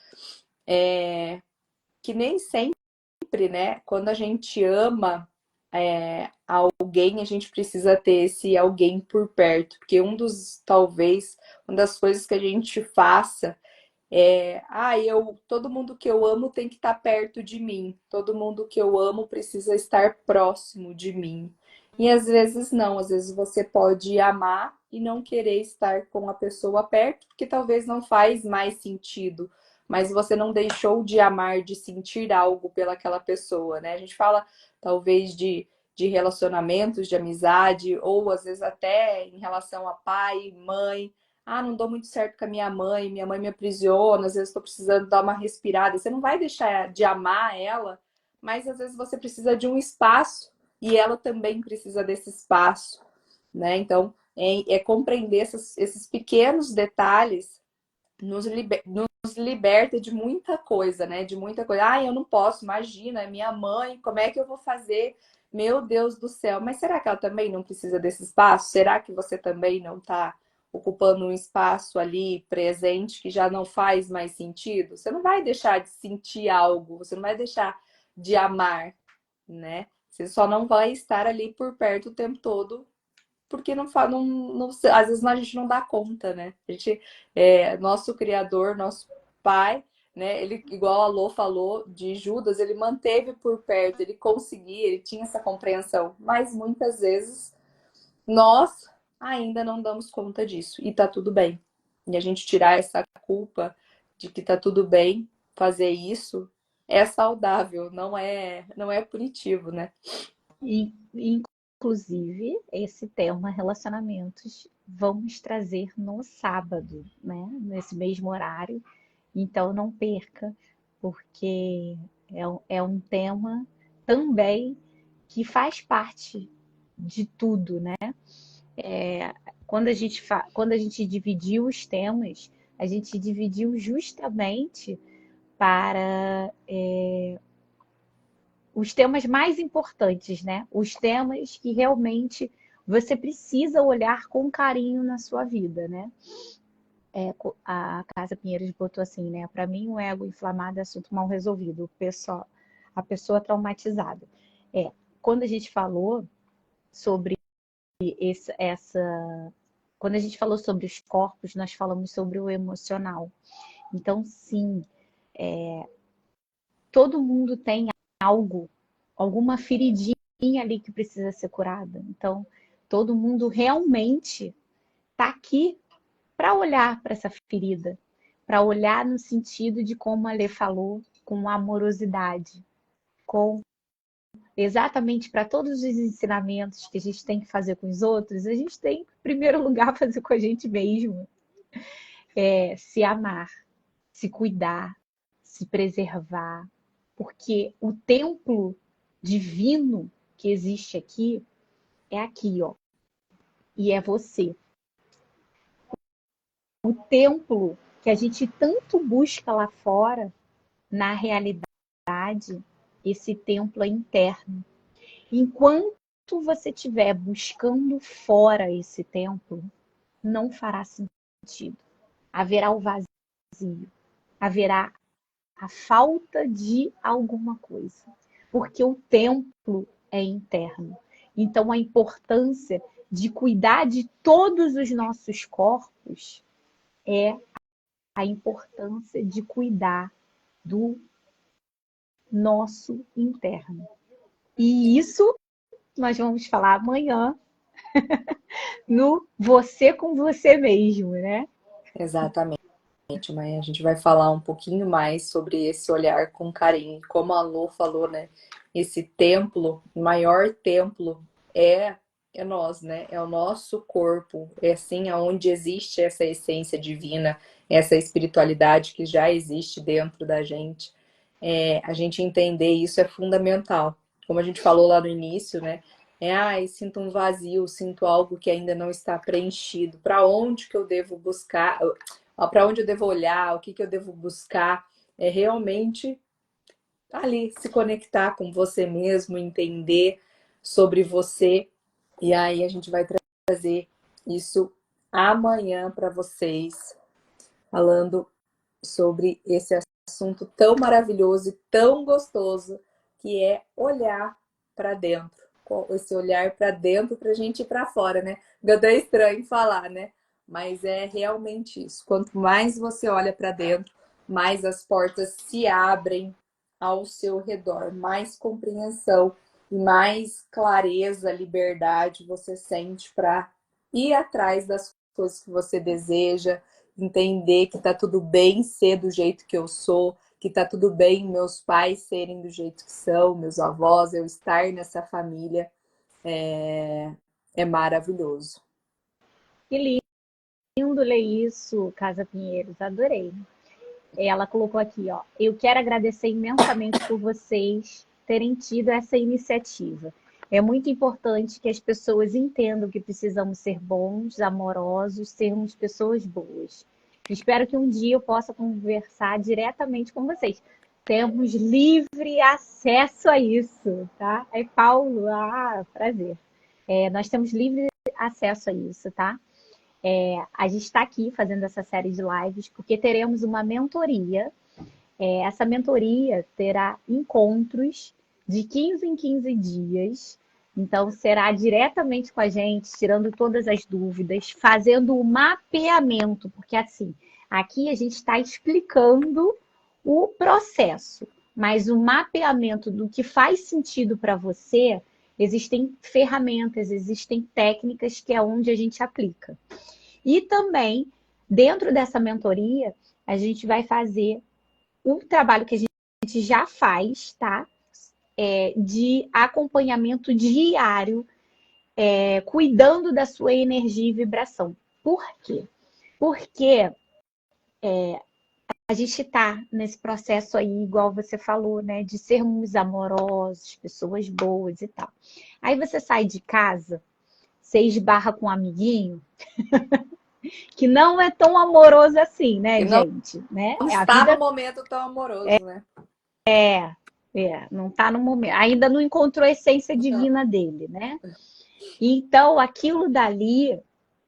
é que nem sempre, né, quando a gente ama alguém, a gente precisa ter esse alguém por perto, porque talvez, uma das coisas que a gente faça todo mundo que eu amo tem que estar perto de mim. Todo mundo que eu amo precisa estar próximo de mim. E às vezes não, às vezes você pode amar e não querer estar com a pessoa perto, porque talvez não faz mais sentido, mas você não deixou de amar, de sentir algo pelaquela pessoa, né? A gente fala talvez de relacionamentos, de amizade, ou às vezes até em relação a pai, mãe. Ah, não dou muito certo com a minha mãe me aprisiona, às vezes estou precisando dar uma respirada. Você não vai deixar de amar ela, mas às vezes você precisa de um espaço e ela também precisa desse espaço, né? Então, é compreender esses pequenos detalhes nos liberta de muita coisa, né? De muita coisa. Ah, eu não posso, imagina, é minha mãe, como é que eu vou fazer? Meu Deus do céu, mas será que ela também não precisa desse espaço? Será que você também não está ocupando um espaço ali presente que já não faz mais sentido? Você não vai deixar de sentir algo, você não vai deixar de amar, né? Você só não vai estar ali por perto o tempo todo porque às vezes a gente não dá conta, né? A gente, nosso Criador, nosso Pai, né? Ele, igual a Lô falou de Judas, ele manteve por perto, ele conseguia, ele tinha essa compreensão, mas muitas vezes nós ainda não damos conta disso e tá tudo bem. E a gente tirar essa culpa de que tá tudo bem fazer isso é saudável, não é punitivo, né? E, inclusive, esse tema relacionamentos vamos trazer no sábado, né? Nesse mesmo horário. Então não perca, porque é um tema também que faz parte de tudo, né? Quando a gente dividiu os temas, a gente dividiu justamente para os temas mais importantes, né? Os temas que realmente você precisa olhar com carinho na sua vida, né? A Casa Pinheiros botou assim, né? Para mim, o ego inflamado é assunto mal resolvido, a pessoa traumatizada. Quando a gente falou sobre quando a gente falou sobre os corpos, nós falamos sobre o emocional. Então, sim, todo mundo tem algo, alguma feridinha ali que precisa ser curada. Então, todo mundo realmente está aqui para olhar para essa ferida, para olhar no sentido de como a Lê falou, com amorosidade, com exatamente para todos os ensinamentos que a gente tem que fazer com os outros, a gente tem, em primeiro lugar, fazer com a gente mesmo. Se amar, se cuidar, se preservar, porque o templo divino que existe é aqui, ó, e é você. O templo que a gente tanto busca lá fora, na realidade, esse templo é interno. Enquanto você estiver buscando fora esse templo, não fará sentido. Haverá o vazio, haverá a falta de alguma coisa, porque o templo é interno. Então, a importância de cuidar de todos os nossos corpos é a importância de cuidar do nosso interno. E isso nós vamos falar amanhã no Você com Você Mesmo, né? Exatamente. Mas a gente vai falar um pouquinho mais sobre esse olhar com carinho. Como a Lô falou, né? Esse templo, o maior templo é nós, né? É o nosso corpo. É assim aonde existe essa essência divina, essa espiritualidade que já existe dentro da gente. A gente entender isso é fundamental. Como a gente falou lá no início, né? Sinto um vazio, sinto algo que ainda não está preenchido. Para onde que eu devo buscar? Para onde eu devo olhar? O que que eu devo buscar? É realmente ali se conectar com você mesmo, entender sobre você. E aí a gente vai trazer isso amanhã para vocês, falando sobre esse assunto tão maravilhoso e tão gostoso que é olhar para dentro. Esse olhar para dentro para a gente ir para fora, né? É estranho falar, né? Mas é realmente isso. Quanto mais você olha para dentro, mais as portas se abrem ao seu redor, mais compreensão e mais clareza, liberdade você sente para ir atrás das coisas que você deseja, entender que tá tudo bem ser do jeito que eu sou, que tá tudo bem meus pais serem do jeito que são, meus avós, eu estar nessa família, é maravilhoso. Que lindo ler isso, Casa Pinheiros, adorei. Ela colocou aqui, ó, eu quero agradecer imensamente por vocês terem tido essa iniciativa. É muito importante que as pessoas entendam que precisamos ser bons, amorosos, sermos pessoas boas. Espero que um dia eu possa conversar diretamente com vocês. Temos livre acesso a isso, tá? Aí, Paulo, prazer. Nós temos livre acesso a isso, tá? A gente está aqui fazendo essa série de lives porque teremos uma mentoria. Essa mentoria terá encontros de 15 em 15 dias. Então, será diretamente com a gente, tirando todas as dúvidas, fazendo o mapeamento, porque assim, aqui a gente está explicando o processo, mas o mapeamento do que faz sentido para você, existem ferramentas, existem técnicas que é onde a gente aplica. E também, dentro dessa mentoria, a gente vai fazer um trabalho que a gente já faz, tá? De acompanhamento diário, cuidando da sua energia e vibração. Por quê? Porque a gente está nesse processo aí, igual você falou, né? De sermos amorosos, pessoas boas e tal. Aí você sai de casa, você esbarra com um amiguinho que não é tão amoroso assim, E né, não gente? Né? A está no vida momento tão amoroso, né? não está no momento, ainda não encontrou a essência Não. divina dele, né? Então, aquilo dali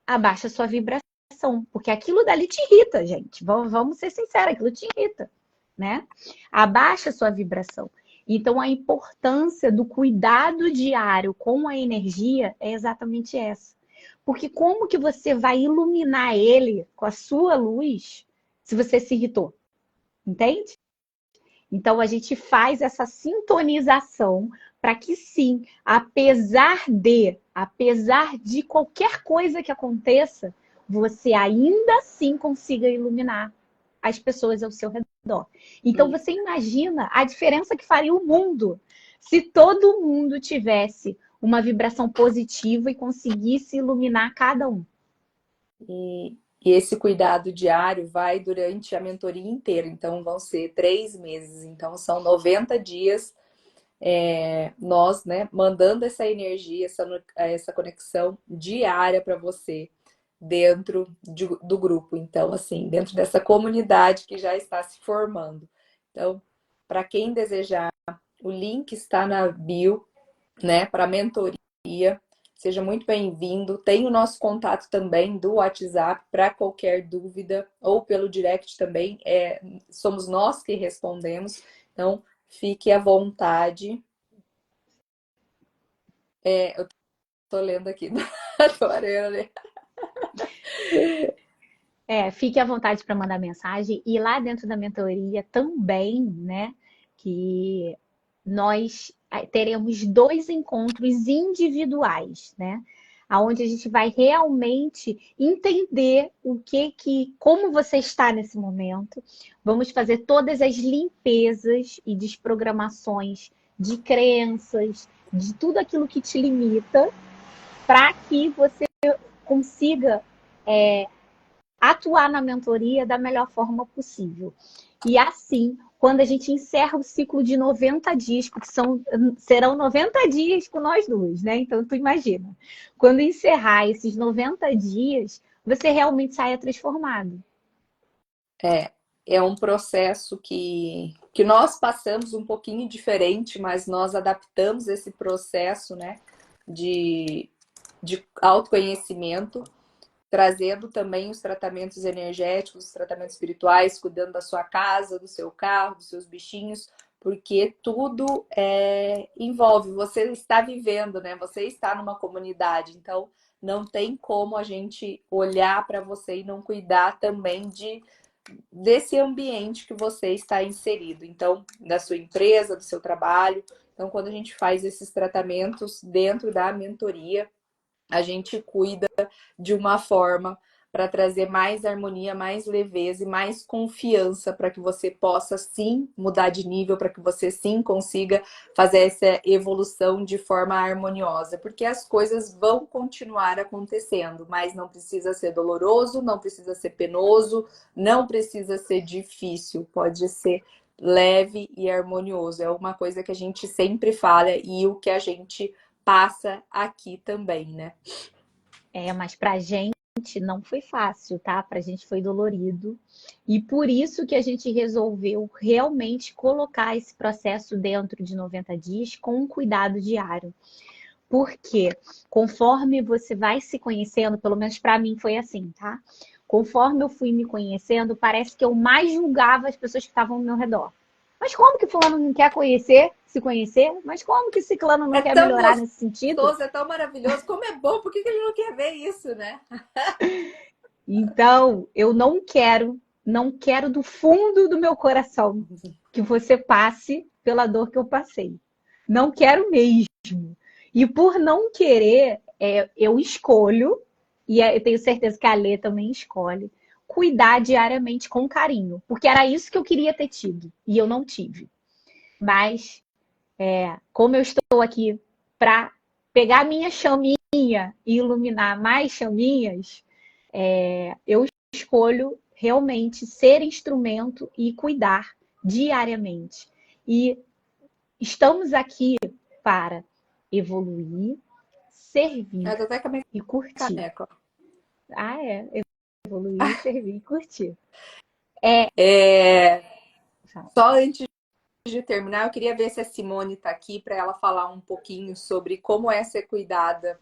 abaixa a sua vibração, porque aquilo dali te irrita, gente. Vamos ser sinceros, aquilo te irrita, né? Abaixa a sua vibração. Então, a importância do cuidado diário com a energia é exatamente essa. Porque como que você vai iluminar ele com a sua luz se você se irritou? Entende? Então, a gente faz essa sintonização para que sim, apesar de qualquer coisa que aconteça, você ainda assim consiga iluminar as pessoas ao seu redor. Então, você imagina a diferença que faria o mundo se todo mundo tivesse uma vibração positiva e conseguisse iluminar cada um. E esse cuidado diário vai durante a mentoria inteira. Então, vão ser 3 meses. Então, são 90 dias nós, né, mandando essa energia, essa conexão diária para você dentro do grupo. Então, assim, dentro dessa comunidade que já está se formando. Então, para quem desejar, o link está na bio, né, para mentoria. Seja muito bem-vindo. Tem o nosso contato também do WhatsApp para qualquer dúvida ou pelo direct também. Somos nós que respondemos. Então, fique à vontade. Eu tô lendo aqui. Tô lendo. Fique à vontade para mandar mensagem e lá dentro da mentoria também, né? que nós teremos 2 encontros individuais, né? Aonde a gente vai realmente entender como você está nesse momento. Vamos fazer todas as limpezas e desprogramações de crenças, de tudo aquilo que te limita, para que você consiga atuar na mentoria da melhor forma possível. E assim, quando a gente encerra o ciclo de 90 dias, porque serão 90 dias com nós duas, né? Então, tu imagina. Quando encerrar esses 90 dias, você realmente saia transformado. É um processo que nós passamos um pouquinho diferente, mas nós adaptamos esse processo, né, de autoconhecimento, trazendo também os tratamentos energéticos, os tratamentos espirituais, cuidando da sua casa, do seu carro, dos seus bichinhos, porque tudo envolve, você está vivendo, né? Você está numa comunidade, então não tem como a gente olhar para você e não cuidar também desse ambiente que você está inserido, então, da sua empresa, do seu trabalho. Então, quando a gente faz esses tratamentos dentro da mentoria, a gente cuida de uma forma para trazer mais harmonia, mais leveza e mais confiança para que você possa sim mudar de nível, para que você sim consiga fazer essa evolução de forma harmoniosa, porque as coisas vão continuar acontecendo, mas não precisa ser doloroso, não precisa ser penoso, não precisa ser difícil, pode ser leve e harmonioso. É uma coisa que a gente sempre fala e o que a gente passa aqui também, né? Mas pra gente não foi fácil, tá? Pra gente foi dolorido. E por isso que a gente resolveu realmente colocar esse processo dentro de 90 dias com um cuidado diário. Porque conforme você vai se conhecendo, pelo menos para mim foi assim, tá? Conforme eu fui me conhecendo, parece que eu mais julgava as pessoas que estavam ao meu redor. Mas como que fulano não quer se conhecer? Mas como que ciclano não quer tão melhorar nesse sentido? gostoso, é tão maravilhoso, como é bom, por que ele não quer ver isso, né? Então, eu não quero do fundo do meu coração que você passe pela dor que eu passei. Não quero mesmo. E por não querer, eu escolho, e eu tenho certeza que a Lê também escolhe, cuidar diariamente com carinho. Porque era isso que eu queria ter tido, e eu não tive. Mas, como eu estou aqui para pegar minha chaminha e iluminar mais chaminhas, eu escolho realmente ser instrumento e cuidar diariamente. E estamos aqui para evoluir, servir Até com a minha e curtir. caneca. Evoluir, servir e curtir. Só antes de terminar, eu queria ver se a Simone está aqui para ela falar um pouquinho sobre como é ser cuidada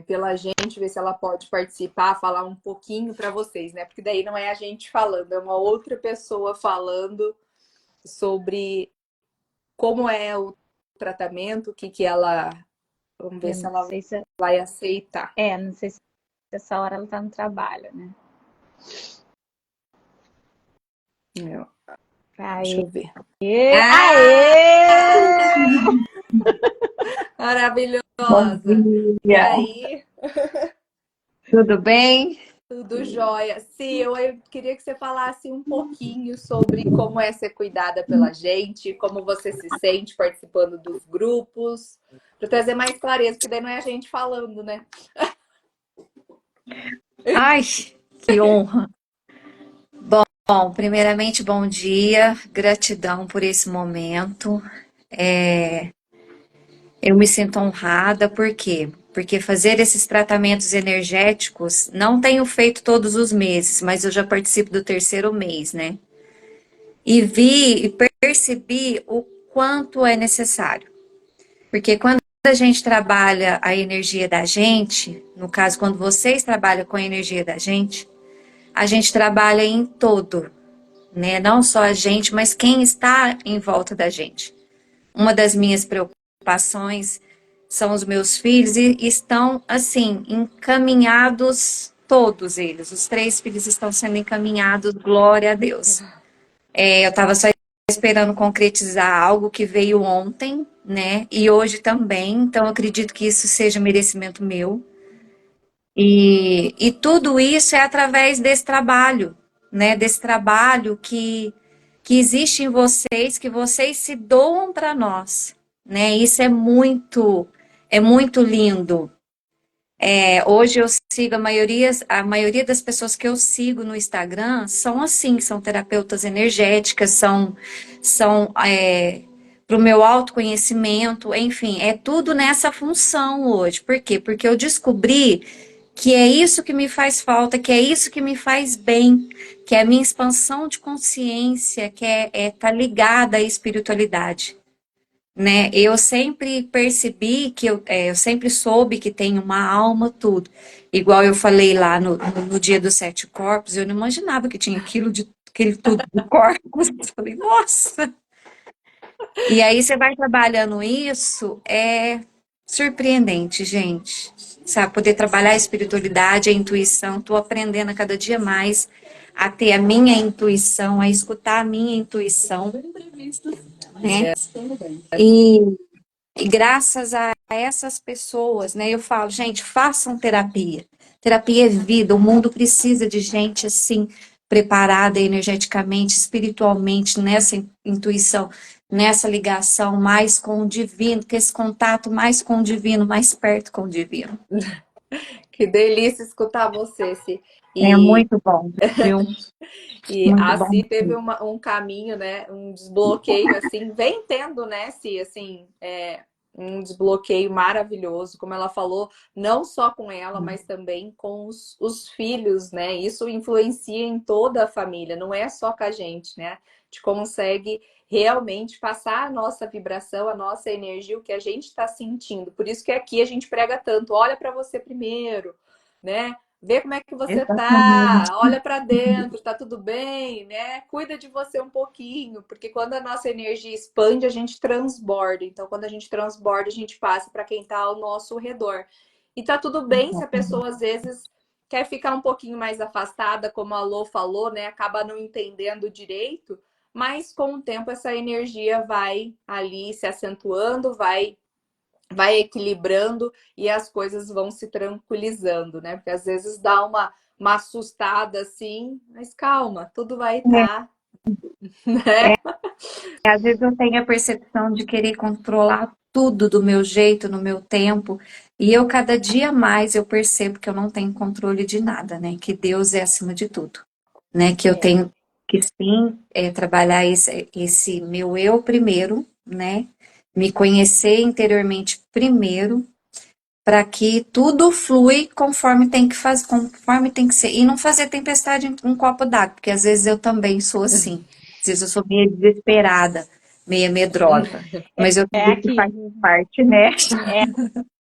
pela gente, ver se ela pode participar, falar um pouquinho para vocês, né? Porque daí não é a gente falando, é uma outra pessoa falando sobre como é o tratamento, o que ela... Vamos ver se ela vai aceitar. Não sei se essa hora ela está no trabalho, né? Deixa eu ver. Aê! Maravilhosa! Bom dia. E aí? Tudo bem? Tudo jóia. Sim, eu queria que você falasse um pouquinho sobre como é ser cuidada pela gente, como você se sente participando dos grupos, para trazer mais clareza, porque daí não é a gente falando, né? Ai, que honra. Bom, primeiramente, bom dia, gratidão por esse momento. Eu me sinto honrada, por quê? Porque fazer esses tratamentos energéticos não tenho feito todos os meses, mas eu já participo do 3º mês, né? E vi e percebi o quanto é necessário. Porque quando a gente trabalha a energia da gente, no caso, quando vocês trabalham com a energia da gente, a gente trabalha em todo, né? Não só a gente, mas quem está em volta da gente. Uma das minhas preocupações são os meus filhos e estão, assim, encaminhados, todos eles. Os 3 filhos estão sendo encaminhados, glória a Deus. Eu estava só esperando concretizar algo que veio ontem, né? E hoje também. Então, eu acredito que isso seja merecimento meu. E tudo isso é através desse trabalho, né? Desse trabalho que existe em vocês, que vocês se doam para nós, né? Isso é muito lindo. Hoje eu sigo a maioria das pessoas que eu sigo no Instagram são assim, são terapeutas energéticas, são para o meu autoconhecimento, enfim, é tudo nessa função hoje. Por quê? Porque eu descobri que é isso que me faz falta, que é isso que me faz bem, que é a minha expansão de consciência, que tá ligada à espiritualidade, né? Eu sempre percebi que eu sempre soube que tem uma alma, tudo. Igual eu falei lá no dia dos 7 corpos, eu não imaginava que tinha aquele tudo de corpos. Eu falei, nossa! E aí você vai trabalhando isso, é surpreendente, gente. Sabe, poder trabalhar a espiritualidade, a intuição, tô aprendendo a cada dia mais a ter a minha intuição, a escutar a minha intuição, né? E, e graças a essas pessoas, né, eu falo, gente, façam terapia. Terapia é vida, o mundo precisa de gente assim, preparada energeticamente, espiritualmente, nessa intuição, nessa ligação mais com o divino, que esse contato mais com o divino, mais perto com o divino. Que delícia escutar você, Si. É E, muito bom, viu? e Muito a bom. Si teve um caminho, né? Um desbloqueio, assim, vem tendo, né, Si, assim, um desbloqueio maravilhoso, como ela falou, não só com ela, mas também com os filhos, né? Isso influencia em toda a família, não é só com a gente, né? A gente consegue realmente passar a nossa vibração, a nossa energia, o que a gente está sentindo. Por isso que aqui a gente prega tanto, olha para você primeiro, né? Vê como é que você Exatamente. tá, olha para dentro, tá tudo bem, né? Cuida de você um pouquinho, porque quando a nossa energia expande, a gente transborda. Então, quando a gente transborda, a gente passa para quem tá ao nosso redor. E tá tudo bem se a pessoa às vezes quer ficar um pouquinho mais afastada, como a Lô falou, né? Acaba não entendendo direito, mas com o tempo essa energia vai ali se acentuando, vai equilibrando e as coisas vão se tranquilizando, né? Porque às vezes dá uma assustada assim, mas calma, tudo vai estar, né? Às vezes eu tenho a percepção de querer controlar tudo do meu jeito, no meu tempo, e eu cada dia mais eu percebo que eu não tenho controle de nada, né? Que Deus é acima de tudo, né? Que eu tenho que sim trabalhar esse meu eu primeiro, né? Me conhecer interiormente primeiro, para que tudo flui conforme tem que fazer, conforme tem que ser. E não fazer tempestade em um copo d'água, porque às vezes eu também sou assim. Às vezes eu sou meio desesperada, meio medrosa. Mas eu É acredito que faz aquilo. parte, né?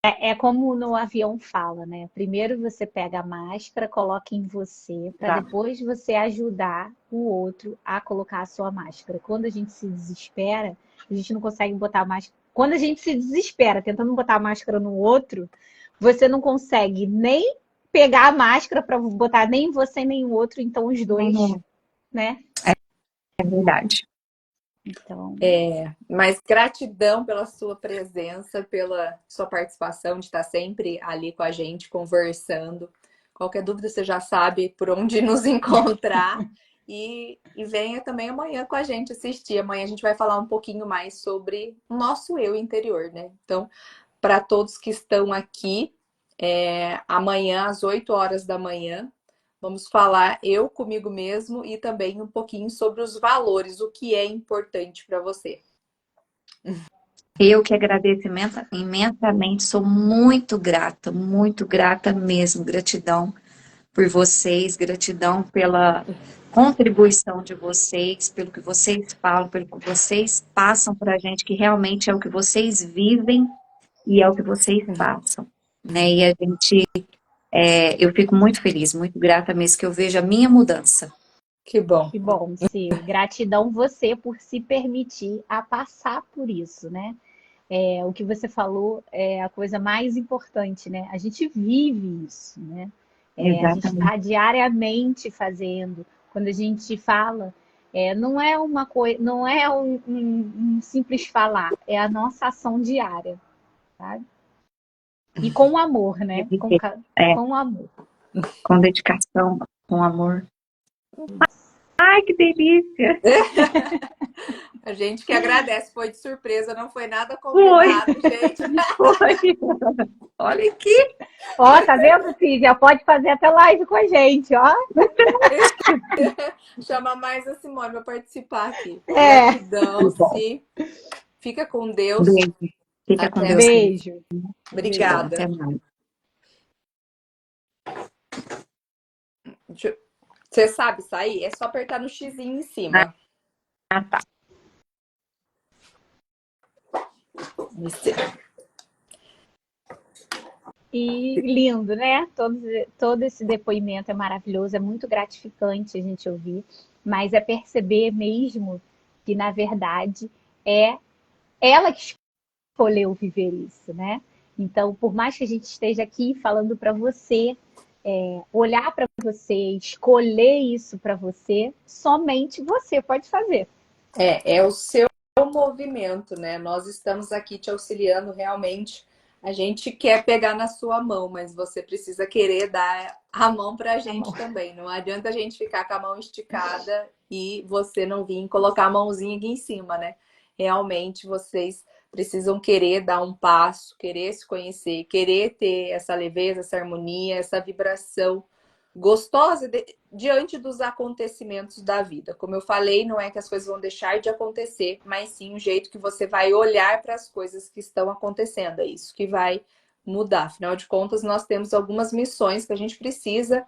É como no avião fala, né? Primeiro você pega a máscara, coloca em você, para Tá. depois você ajudar o outro a colocar a sua máscara. Quando a gente se desespera, a gente não consegue botar a máscara. Quando a gente se desespera tentando botar a máscara no outro, você não consegue nem pegar a máscara para botar nem em você nem o outro, então os dois, né? É verdade. Então, Mas gratidão pela sua presença, pela sua participação, de estar sempre ali com a gente, conversando. Qualquer dúvida, você já sabe por onde nos encontrar. E venha também amanhã com a gente assistir. Amanhã a gente vai falar um pouquinho mais sobre o nosso eu interior, né? Então, para todos que estão aqui, amanhã, às 8 horas da manhã, vamos falar eu comigo mesmo e também um pouquinho sobre os valores, o que é importante para você. Eu que agradeço imensamente, sou muito grata mesmo. Gratidão por vocês, gratidão pela contribuição de vocês, pelo que vocês falam, pelo que vocês passam para a gente, que realmente é o que vocês vivem e é o que vocês passam, né? E a gente, eu fico muito feliz, muito grata mesmo que eu vejo a minha mudança. Que bom. que bom, Sil. Gratidão você por se permitir a passar por isso, né? O que você falou é a coisa mais importante, né? A gente vive isso, né? A gente Exatamente. está diariamente fazendo. Quando a gente fala Não é uma coisa, não é um simples falar, é a nossa ação diária, sabe? E com amor, né? É, Com amor. com dedicação, com amor. Ai, que delícia! A gente que agradece, foi de surpresa, não foi nada Foi, combinado, gente. foi. Olha aqui. Ó, tá vendo, Císia? Pode fazer até live com a gente, ó. Chama mais a Simone para participar aqui. É. Gratidão, Si. Fica com Deus. Beijo. Fica com Até Deus. mais. Beijo. Gratidão. Até Obrigada. mais. Você sabe sair? É só apertar no xizinho em cima. Ah, tá. E lindo, né? Todo esse depoimento é maravilhoso, é muito gratificante a gente ouvir, mas é perceber mesmo que, na verdade, é ela que escolheu viver isso, né? Então, por mais que a gente esteja aqui falando para você, olhar para você, escolher isso para você, somente você pode fazer. É o seu movimento, né? Nós estamos aqui te auxiliando realmente. A gente quer pegar na sua mão, mas você precisa querer dar a mão pra gente também. Não adianta a gente ficar com a mão esticada e você não vir colocar a mãozinha aqui em cima, né? Realmente vocês precisam querer dar um passo, querer se conhecer, querer ter essa leveza, essa harmonia, essa vibração gostosa diante dos acontecimentos da vida. Como eu falei, não é que as coisas vão deixar de acontecer, mas sim o jeito que você vai olhar para as coisas que estão acontecendo. É isso que vai mudar. Afinal de contas, nós temos algumas missões que a gente precisa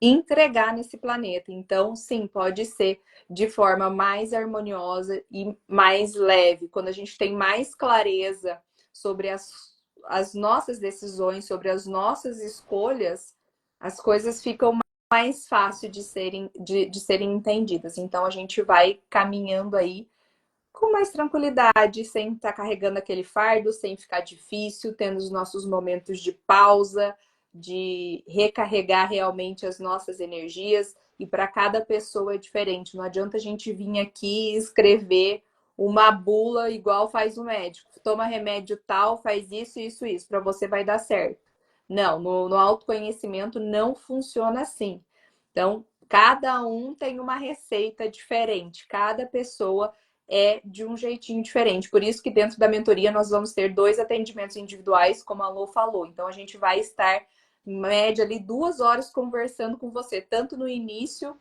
entregar nesse planeta. Então, sim, pode ser de forma mais harmoniosa e mais leve, quando a gente tem mais clareza sobre as nossas decisões, sobre as nossas escolhas, as coisas ficam mais fáceis de serem entendidas. Então a gente vai caminhando aí com mais tranquilidade, sem estar carregando aquele fardo, sem ficar difícil, tendo os nossos momentos de pausa, de recarregar realmente as nossas energias. E para cada pessoa é diferente. Não adianta a gente vir aqui e escrever uma bula igual faz o médico. Toma remédio tal, faz isso, isso, isso, para você vai dar certo. Não, no autoconhecimento não funciona assim. Então, cada um tem uma receita diferente, cada pessoa é de um jeitinho diferente. Por isso que dentro da mentoria nós vamos ter 2 atendimentos individuais, como a Lô falou. Então, a gente vai estar, em média, ali 2 horas conversando com você, tanto no início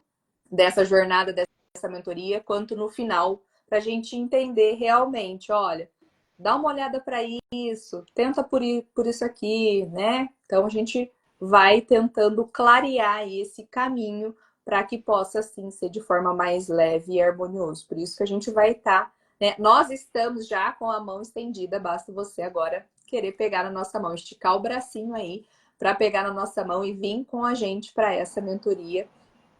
dessa jornada, dessa mentoria, quanto no final, para a gente entender realmente, olha, dá uma olhada para isso, tenta por isso aqui, né? Então a gente vai tentando clarear esse caminho para que possa assim ser de forma mais leve e harmonioso. Por isso que a gente vai estar, né? Nós estamos já com a mão estendida, basta você agora querer pegar na nossa mão, esticar o bracinho aí para pegar na nossa mão e vir com a gente para essa mentoria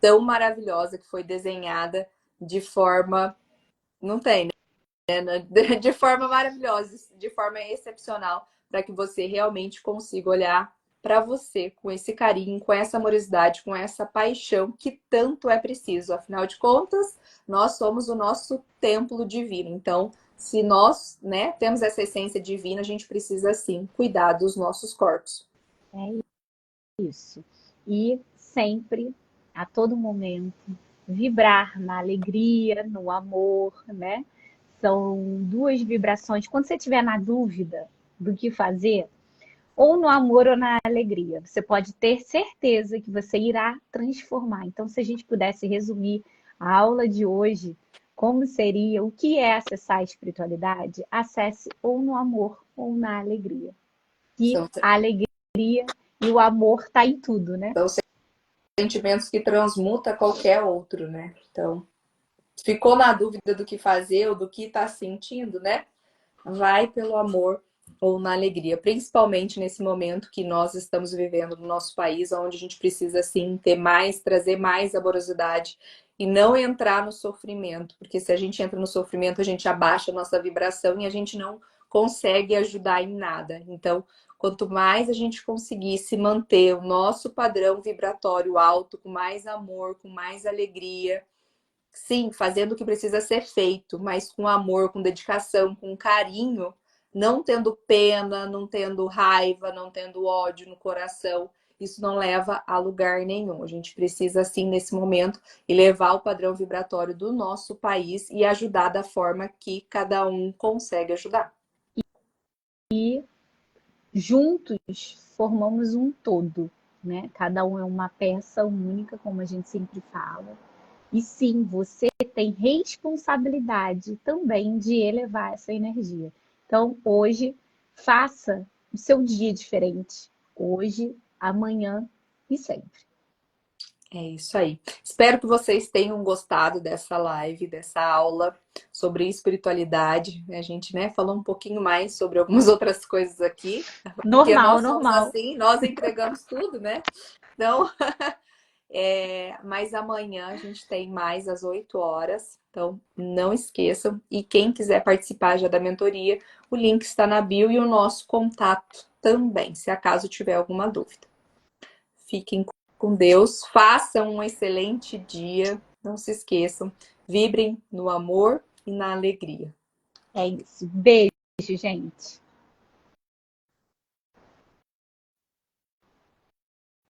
tão maravilhosa que foi desenhada de forma, não tem, de forma maravilhosa, de forma excepcional, para que você realmente consiga olhar para você com esse carinho, com essa amorosidade, com essa paixão que tanto é preciso. Afinal de contas, nós somos o nosso templo divino. Então, se nós, né, temos essa essência divina, a gente precisa sim cuidar dos nossos corpos. É isso. E sempre, a todo momento, vibrar na alegria, no amor, né? São duas vibrações. Quando você estiver na dúvida do que fazer, ou no amor ou na alegria, você pode ter certeza que você irá transformar. Então, se a gente pudesse resumir a aula de hoje, como seria, o que é acessar a espiritualidade? Acesse ou no amor ou na alegria. E São, a alegria e o amor está em tudo, né? são sentimentos que transmuta qualquer outro, né? Então, ficou na dúvida do que fazer ou do que está sentindo, né? Vai pelo amor ou na alegria, principalmente nesse momento que nós estamos vivendo no nosso país, onde a gente precisa sim ter mais, trazer mais amorosidade e não entrar no sofrimento, porque se a gente entra no sofrimento, a gente abaixa a nossa vibração e a gente não consegue ajudar em nada. Então, quanto mais a gente conseguir se manter o nosso padrão vibratório alto, com mais amor, com mais alegria, sim, fazendo o que precisa ser feito, mas com amor, com dedicação, com carinho, não tendo pena, não tendo raiva, não tendo ódio no coração. Isso não leva a lugar nenhum. A gente precisa, assim, nesse momento, elevar o padrão vibratório do nosso país e ajudar da forma que cada um consegue ajudar. E juntos formamos um todo, né? Cada um é uma peça única, como a gente sempre fala. E sim, você tem responsabilidade também de elevar essa energia. Então, hoje, faça o seu dia diferente. Hoje, amanhã e sempre. É isso aí. Espero que vocês tenham gostado dessa live, dessa aula sobre espiritualidade. A gente, né, falou um pouquinho mais sobre algumas outras coisas aqui, porque Normal, nós somos normal. assim, nós entregamos tudo, né? Então, mas amanhã a gente tem mais às 8 horas. Então, não esqueçam. E quem quiser participar já da mentoria, o link está na bio e o nosso contato também, se acaso tiver alguma dúvida. Fiquem com Deus, façam um excelente dia, não se esqueçam, vibrem no amor e na alegria. É isso. Beijo, gente.